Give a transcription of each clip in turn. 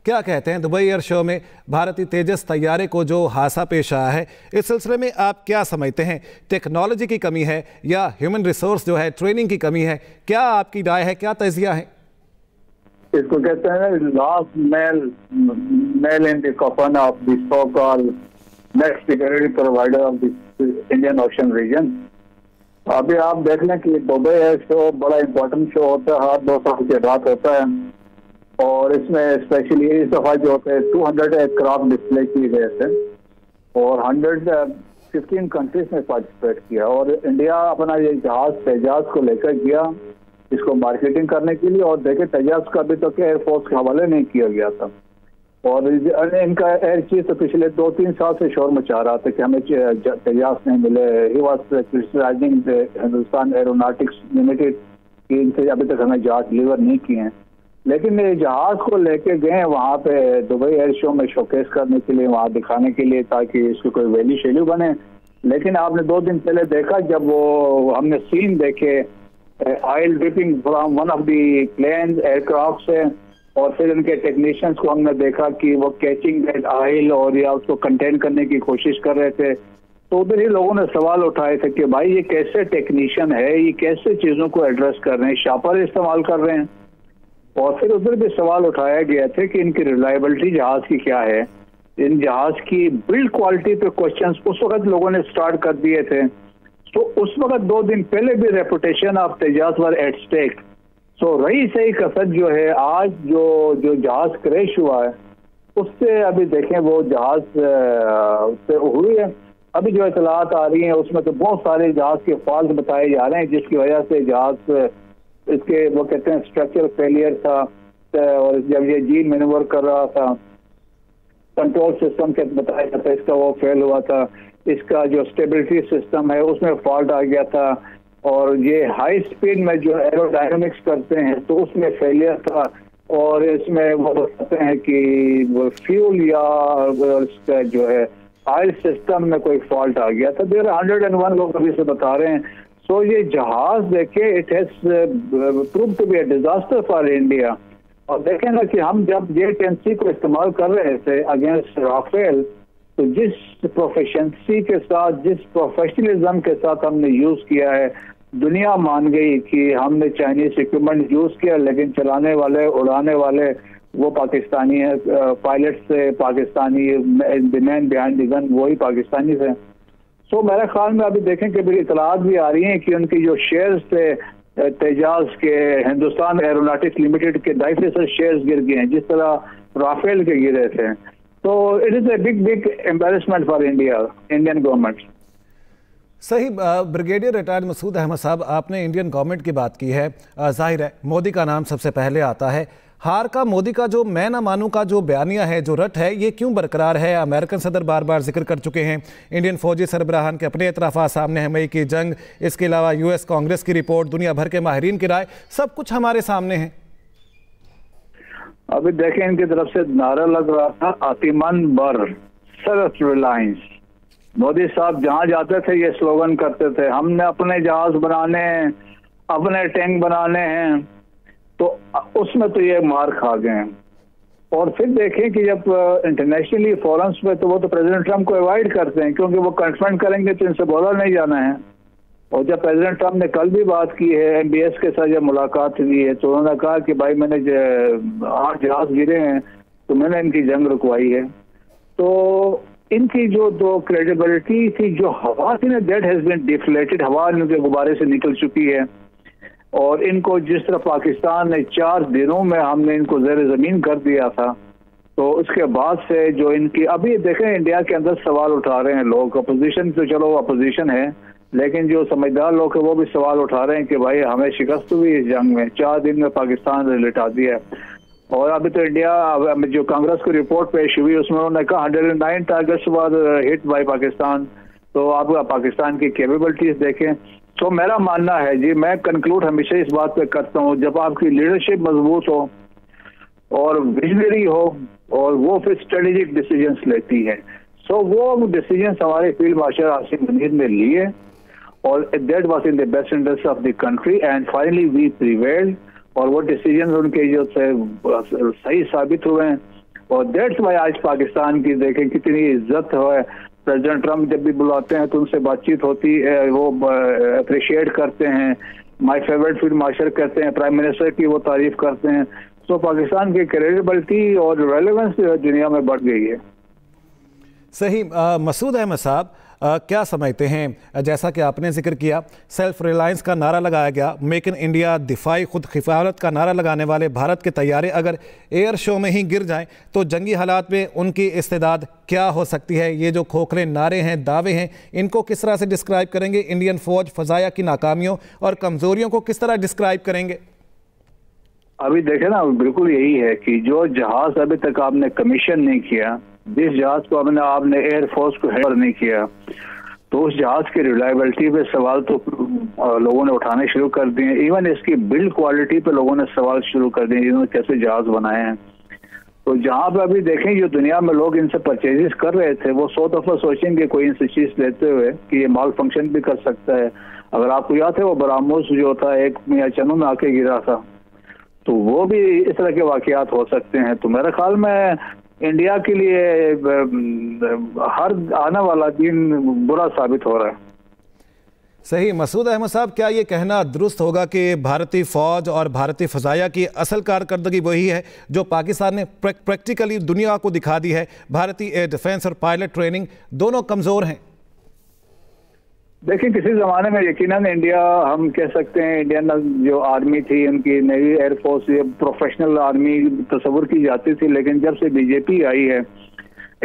क्या कहते हैं? दुबई एयर शो में भारतीय तेजस तैयारे को जो हादसा पेश आया है, इस सिलसिले में आप क्या समझते हैं? टेक्नोलॉजी की कमी है या ह्यूमन रिसोर्स जो है ट्रेनिंग की कमी है? क्या आपकी राय है, क्या तजिया है? इसको कहते हैं last nail in the coffin of the so called next security provider of the Indian Ocean region. अभी आप देख लें कि दुबई एयर शो बड़ा इंपॉर्टेंट शो होता है, हर 2 साल के बाद होता है, और इसमें स्पेशली इस दफा जो होते हैं 200 एयरक्राफ्ट डिस्प्ले किए गए थे और 115 कंट्रीज में पार्टिसिपेट किया, और इंडिया अपना ये जहाज तेजाज को लेकर गया इसको मार्केटिंग करने के लिए। और देखे तेजाज का अभी तक एयरफोर्स के हवाले नहीं किया गया था, और इनका एयर चीफ तो पिछले 2-3 साल से शोर मचा रहा था कि हमें तेजाज नहीं मिले। He was criticising Hindustan Aeronautics Limited कि इनसे अभी तक हमें जहाज डिलीवर नहीं किए हैं। लेकिन ये जहाज को लेके गए वहाँ पे दुबई एयर शो में शोकेस करने के लिए, वहाँ दिखाने के लिए, ताकि इसको कोई वैल्यू शेल्यू बने। लेकिन आपने 2 दिन पहले देखा जब वो हमने सीन देखे oil dripping from one of the plane aircraft से, और फिर उनके टेक्नीशियंस को हमने देखा कि वो कैचिंग दैट ऑयल और या उसको कंटेन करने की कोशिश कर रहे थे। तो उधर ही लोगों ने सवाल उठाए थे कि भाई ये कैसे टेक्नीशियन है, ये कैसे चीज़ों को एड्रेस कर रहे हैं, शापर इस्तेमाल कर रहे हैं। और फिर उधर भी सवाल उठाया गया था कि इनकी रिलायबिलिटी जहाज की क्या है, इन जहाज की बिल्ड क्वालिटी पे क्वेश्चंस उस वक्त लोगों ने स्टार्ट कर दिए थे। तो उस वक्त 2 दिन पहले भी रेपुटेशन ऑफ तेजाज वर एट स्टेक। सो रही सही कसर जो है, आज जो जहाज क्रैश हुआ है उससे अभी देखें वो जहाज से हुई है। अभी जो इतलात आ रही हैं उसमें तो बहुत सारे जहाज के फॉल्ट बताए जा रहे हैं, जिसकी वजह से जहाज इसके वो कहते हैं स्ट्रक्चर फेलियर था, और जब ये जी मैनूवर कर रहा था कंट्रोल सिस्टम के बताया जाता है इसका वो फेल हुआ था, इसका जो स्टेबिलिटी सिस्टम है उसमें फॉल्ट आ गया था, और ये हाई स्पीड में जो एरोडायनामिक्स करते हैं तो उसमें फेलियर था, और इसमें वो बताते हैं कि वो फ्यूल या इसका जो है ऑयल सिस्टम में कोई फॉल्ट आ गया था। देर 101 लोग अभी से बता रहे हैं। सो ये जहाज देखे it has prove to be a disaster for India. और देखें ना कि हम जब J-10C को इस्तेमाल कर रहे थे अगेंस्ट राफेल, तो जिस प्रोफेशंसी के साथ, जिस प्रोफेशनलिज्म के साथ हमने यूज किया है, दुनिया मान गई कि हमने चाइनीज इक्विपमेंट यूज किया, लेकिन चलाने वाले, उड़ाने वाले वो पाकिस्तानी है, पायलट से Pakistani, the man behind the gun वही पाकिस्तानी थे। सो मेरे ख्याल में अभी देखें कि मेरी इतलात भी आ रही हैं कि उनकी जो शेयर्स थे तेजाज के, हिंदुस्तान एरोनॉटिक्स लिमिटेड के 2.5% शेयर्स गिर गए हैं, जिस तरह राफेल के गिरे थे। तो it is a big embarrassment for Indian government. सही। ब्रिगेडियर रिटायर्ड मसूद अहमद साहब, आपने इंडियन गवर्नमेंट की बात की है। जाहिर है मोदी का नाम सबसे पहले आता है। हार का मोदी का जो मैं ना मानूं का जो बयानिया है, जो रट है, ये क्यों बरकरार है? अमेरिकन सदर बार बार जिक्र कर चुके हैं, इंडियन फौजी सरबराहान के अपने इतराफ़ात सामने है, मई की जंग, इसके अलावा US कांग्रेस की रिपोर्ट, दुनिया भर के माहिरीन की राय, सब कुछ हमारे सामने है। अभी देखें इनकी तरफ से नारा लग रहा था आतिमन बर सेल्फ रिलायंस। मोदी साहब जहां जाते थे ये स्लोगन करते थे, हमने अपने जहाज बनाने हैं, अपने टैंक बनाने हैं। तो उसमें तो ये मार खा गए। और फिर देखें कि जब इंटरनेशनली फोरम्स में तो वो तो प्रेसिडेंट ट्रंप को अवॉइड करते हैं, क्योंकि वो कन्फ्रंट करेंगे तो इनसे बोला नहीं जाना है। और जब प्रेसिडेंट ट्रंप ने कल भी बात की है, MBS के साथ जब मुलाकात हुई है, तो उन्होंने कहा कि भाई मैंने 8 जहाज गिरे हैं तो मैंने इनकी जंग रुकवाई है। तो इनकी जो 2 क्रेडिबिलिटी थी, जो हवा थी ना, दैट हैज बीन डिफ्लेटेड। हवा इनके गुब्बारे से निकल चुकी है। और इनको जिस तरह पाकिस्तान ने 4 दिनों में हमने इनको ज़ेर ज़मीन कर दिया था, तो उसके बाद से जो इनकी अभी देखें इंडिया के अंदर सवाल उठा रहे हैं लोग। अपोजिशन तो चलो अपोजिशन है, लेकिन जो समझदार लोग हैं वो भी सवाल उठा रहे हैं कि भाई हमें शिकस्त हुई इस जंग में, 4 दिन में पाकिस्तान लिटा दिया। और अभी तो इंडिया जो कांग्रेस की रिपोर्ट पेश हुई उसमें उन्होंने कहा 109 targets were hit by Pakistan. तो आप पाकिस्तान की कैपेबिलिटीज देखें। तो मेरा मानना है जी, मैं कंक्लूड हमेशा इस बात पे करता हूँ, जब आपकी लीडरशिप मजबूत हो और विजनरी हो और वो फिर स्ट्रेटेजिक डिसीजंस लेती है। सो वो डिसीजंस हमारे फील्ड मार्शल आसिम मुनीर ने लिए, और that was in the best interest of the country, and finally we prevailed. और वो डिसीजन उनके जो थे सही साबित हुए हैं। और दैट्स वाई आज पाकिस्तान की देखें कितनी इज्जत है। प्रेसिडेंट ट्रम्प जब भी बुलाते हैं तो उनसे बातचीत होती है, वो अप्रिशिएट करते हैं, माय फेवरेट फील्ड मार्शल कहते हैं, प्राइम मिनिस्टर की वो तारीफ करते हैं। तो पाकिस्तान की क्रेडिबिलिटी और रेलेवेंस दुनिया में बढ़ गई है। सही। मसूद अहमद साहब, क्या समझते हैं, जैसा कि आपने जिक्र किया, सेल्फ रिलायंस का नारा लगाया गया, मेक इन इंडिया, दिफाई खुद खिफायत का नारा लगाने वाले भारत के तैयारे अगर एयर शो में ही गिर जाएं तो जंगी हालात में उनकी इस्तेदाद क्या हो सकती है? ये जो खोखले नारे हैं, दावे हैं, इनको किस तरह से डिस्क्राइब करेंगे? इंडियन फौज फजाया की नाकामियों और कमजोरियों को किस तरह डिस्क्राइब करेंगे? अभी देखे ना, बिल्कुल यही है कि जो जहाज अभी तक आपने कमीशन नहीं किया, जिस जहाज को आपने एयरफोर्स को हैंड नहीं किया, तो उस जहाज की रिलायबिलिटी पे सवाल तो लोगों ने उठाने शुरू कर दिए। इवन इसकी बिल्ड क्वालिटी पे लोगों ने सवाल शुरू कर दिए, इन्होंने कैसे जहाज बनाए हैं। तो जहां पे अभी देखें जो दुनिया में लोग इनसे परचेजेस कर रहे थे, वो 100 दफा सोचेंगे कोई इनसे चीज लेते हुए कि ये माल फंक्शन भी कर सकता है। अगर आपको याद है वो बरामोस जो था एक मियां चनू में आके गिरा था, तो वो भी इस तरह के वाकयात हो सकते हैं। तो मेरे ख्याल में इंडिया के लिए हर आने वाला दिन बुरा साबित हो रहा है। सही। मसूद अहमद साहब, क्या ये कहना दुरुस्त होगा कि भारतीय फौज और भारतीय फजाया की असल कारकर्दगी वही है जो पाकिस्तान ने प्रैक्टिकली दुनिया को दिखा दी है? भारतीय एयर डिफेंस और पायलट ट्रेनिंग दोनों कमजोर हैं। देखिए, किसी जमाने में यकीनन इंडिया, हम कह सकते हैं इंडियन जो आर्मी थी, उनकी नेवी एयरफोर्स, ये प्रोफेशनल आर्मी तस्वुर की जाती थी। लेकिन जब से बीजेपी आई है,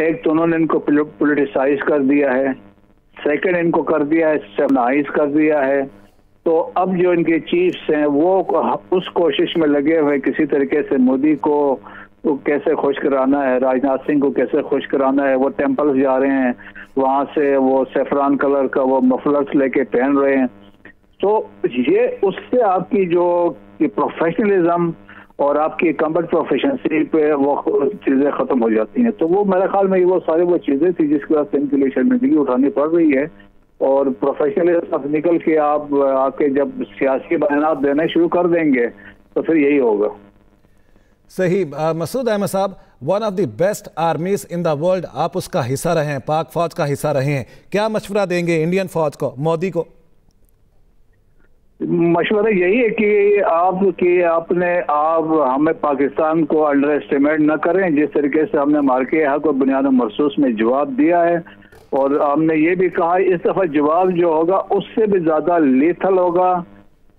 एक तो उन्होंने इनको पोलिटिसाइज कर दिया है, सेकंड इनको कर दिया है सेमनाइज कर दिया है। तो अब जो इनके चीफ्स हैं वो उस कोशिश में लगे हुए किसी तरीके से मोदी को कैसे खुश कराना है, राजनाथ सिंह को कैसे खुश कराना है। वो टेम्पल्स जा रहे हैं, वहां से वो सेफरान कलर का वो मफलर्स लेके पहन रहे हैं। तो ये उससे आपकी जो प्रोफेशनलिज्म और आपकी कम्बट प्रोफेशनसी पे वो चीजें खत्म हो जाती हैं। तो वो मेरे ख्याल में वो सारी वो चीजें थी जिसके बाद इनके लिए शर्मिंदगी उठानी पड़ रही है। और प्रोफेशनलिज्म से निकल के आप आके जब सियासी बयान देने शुरू कर देंगे तो फिर यही होगा। सही। मसूद अहमद साहब, one of the best आर्मीज in the world, आप उसका हिस्सा रहे हैं, पाक फौज का हिस्सा रहे हैं, क्या मशवरा देंगे इंडियन फौज को, मोदी को? मशवरा यही है कि आप हमें पाकिस्तान को अंडर एस्टिमेट न करें। जिस तरीके से हमने मार के हक और बुनियाद महसूस में जवाब दिया है, और हमने ये भी कहा इस दफा जवाब जो होगा उससे भी ज्यादा लेथल होगा,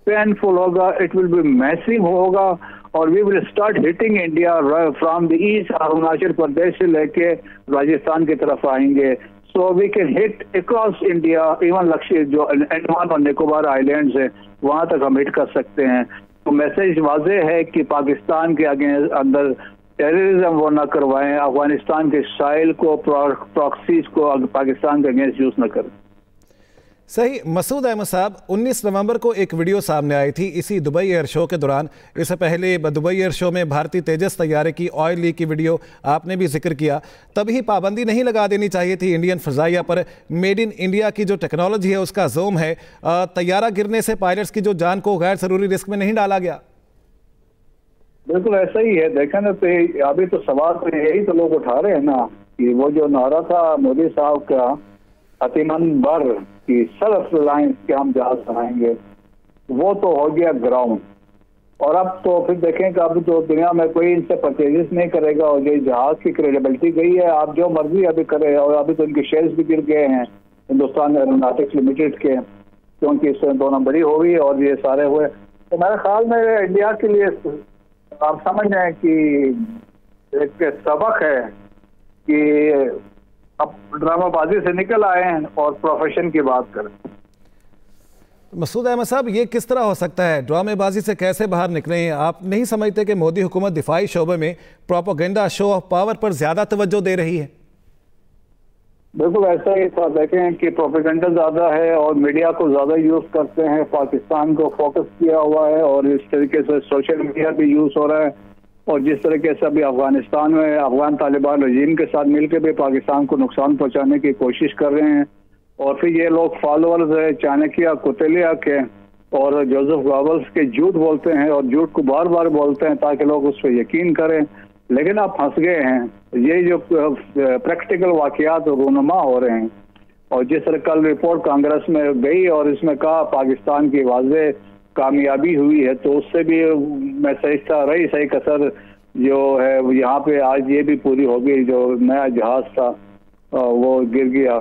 पेनफुल होगा, इट विल बी मैसिव होगा, और we will start hitting India from the east. Arunachal Pradesh से लेके राजस्थान की तरफ आएंगे। So we can hit across India, even लक्ष्य जो अंडमान और निकोबार आइलैंड्स है वहां तक हम हिट कर सकते हैं। तो मैसेज वाजे है कि पाकिस्तान के आगे अंदर टेररिज्म वो न करवाएं, अफगानिस्तान के साइल को, प्रॉक्सीज को पाकिस्तान के अगेंस्ट यूज न करें। सही। मसूद अहमद साहब, 19 नवंबर को एक वीडियो सामने आई थी इसी दुबई एयर शो के दौरान। इससे पहले दुबई एयर शो में भारतीय तेजस तैयारे की ऑयल लीक की वीडियो आपने भी जिक्र किया। तभी पाबंदी नहीं लगा देनी चाहिए थी इंडियन फजाइया पर। मेड इन इंडिया की जो टेक्नोलॉजी है उसका जोम है, तैयारा गिरने से पायलट्स की जो जान को गैर जरूरी रिस्क में नहीं डाला गया। बिल्कुल ऐसा ही है। देखा ना, तो अभी तो सवाल तो यही तो लोग उठा रहे हैं ना कि वो जो नारा था मोदी साहब का, अतिमन बर की सेल्फ रिलायंस के हम जहाज बनाएंगे, वो तो हो गया ग्राउंड। और अब तो फिर देखें कि अब तो दुनिया में कोई इनसे परचेजेस नहीं करेगा, और जो जहाज की क्रेडिबिलिटी गई है, आप जो मर्जी अभी करें। और अभी तो इनके शेयर्स भी गिर गए हैं हिंदुस्तान एरोनॉटिक्स लिमिटेड के, क्योंकि इसमें 2 नंबरी हो गई और ये सारे हुए। तो मेरे ख्याल में इंडिया के लिए आप समझ रहे हैं कि एक सबक है कि अब ड्रामाबाजी से निकल आए हैं और प्रोफेशन की बात करें। मसूद अहमद साहब, ये किस तरह हो सकता है? ड्रामेबाजी से कैसे बाहर निकले हैं? आप नहीं समझते कि मोदी हुकूमत दिफाई शोबे में प्रोपेगेंडा, शो ऑफ पावर पर ज्यादा तवज्जो दे रही है? बिल्कुल ऐसा ही था। देखें कि प्रोपेगेंडा ज्यादा है और मीडिया को ज्यादा यूज करते हैं, पाकिस्तान को फोकस किया हुआ है, और इस तरीके से सोशल मीडिया भी यूज हो रहा है। और जिस तरीके से अभी अफगानिस्तान में अफगान तालिबान रजीम के साथ मिलकर भी पाकिस्तान को नुकसान पहुंचाने की कोशिश कर रहे हैं। और फिर ये लोग फॉलोअर्स है चाणक्य, कुतलिया के और जोसेफ गॉबल्स के झूठ बोलते हैं, और झूठ को बार बार बोलते हैं ताकि लोग उस पर यकीन करें। लेकिन आप फंस गए हैं। ये जो प्रैक्टिकल वाकयात रूनुमा हो रहे हैं, और जिस तरह कल रिपोर्ट कांग्रेस में गई और इसमें कहा पाकिस्तान की वाज़ेह कामयाबी हुई है, तो उससे भी मैं समझता रही सही कसर जो है यहाँ पे आज ये भी पूरी हो गई। जो नया जहाज था वो गिर गया।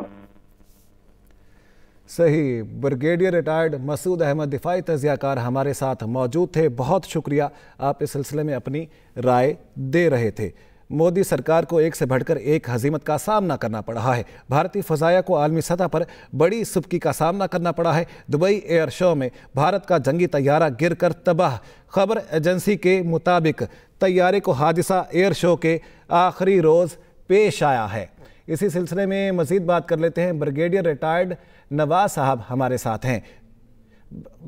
सही। ब्रिगेडियर रिटायर्ड मसूद अहमद दिफाई तजियाकार हमारे साथ मौजूद थे। बहुत शुक्रिया, आप इस सिलसिले में अपनी राय दे रहे थे। मोदी सरकार को एक से बढ़कर एक हजीमत का सामना करना पड़ा है। भारतीय फ़ज़ाया को आलमी सतह पर बड़ी सुबकी का सामना करना पड़ा है। दुबई एयर शो में भारत का जंगी तैयारा गिरकर तबाह। खबर एजेंसी के मुताबिक तैयारे को हादसा एयर शो के आखिरी रोज़ पेश आया है। इसी सिलसिले में मज़ीद बात कर लेते हैं। ब्रिगेडियर रिटायर्ड नवाज साहब हमारे साथ हैं।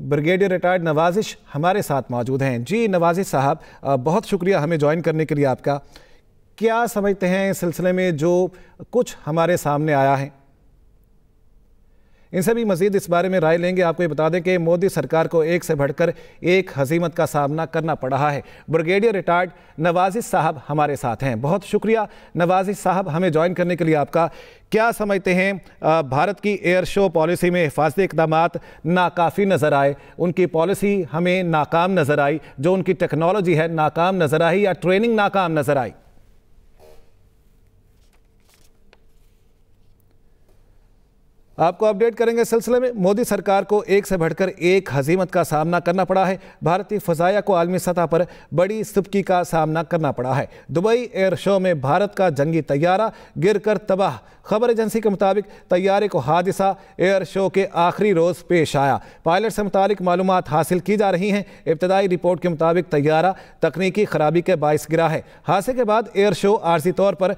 ब्रिगेडियर रिटायर्ड नवाजिश हमारे साथ मौजूद हैं। जी नवाजिश साहब, बहुत शुक्रिया हमें ज्वाइन करने के लिए आपका। क्या समझते हैं इस सिलसिले में जो कुछ हमारे सामने आया है? इनसे भी मजीद इस बारे में राय लेंगे। आपको ये बता दें कि मोदी सरकार को एक से बढ़कर एक हजीमत का सामना करना पड़ रहा है। ब्रिगेडियर रिटायर्ड नवाजिश साहब हमारे साथ हैं। बहुत शुक्रिया नवाजिश साहब हमें ज्वाइन करने के लिए आपका। क्या समझते हैं भारत की एयर शो पॉलिसी में हिफाजती इक़दामात नाकाफ़ी नज़र आए, उनकी पॉलिसी हमें नाकाम नज़र आई, जो उनकी टेक्नोलॉजी है नाकाम नज़र आई या ट्रेनिंग नाकाम नज़र आई? आपको अपडेट करेंगे इस सिलसिले में। मोदी सरकार को एक से बढ़कर एक हजीमत का सामना करना पड़ा है। भारतीय फ़ज़ाया को आलमी सतह पर बड़ी सुबकी का सामना करना पड़ा है। दुबई एयर शो में भारत का जंगी तैयारा गिरकर तबाह। खबर एजेंसी के मुताबिक तैयारे को हादसा एयर शो के आखिरी रोज़ पेश आया। पायलट से मुतालिक मालूमात हासिल की जा रही हैं। इब्तदाई रिपोर्ट के मुताबिक तैयारा तकनीकी खराबी के बाइस गिरा है। हादसे के बाद एयर शो आर्जी तौर पर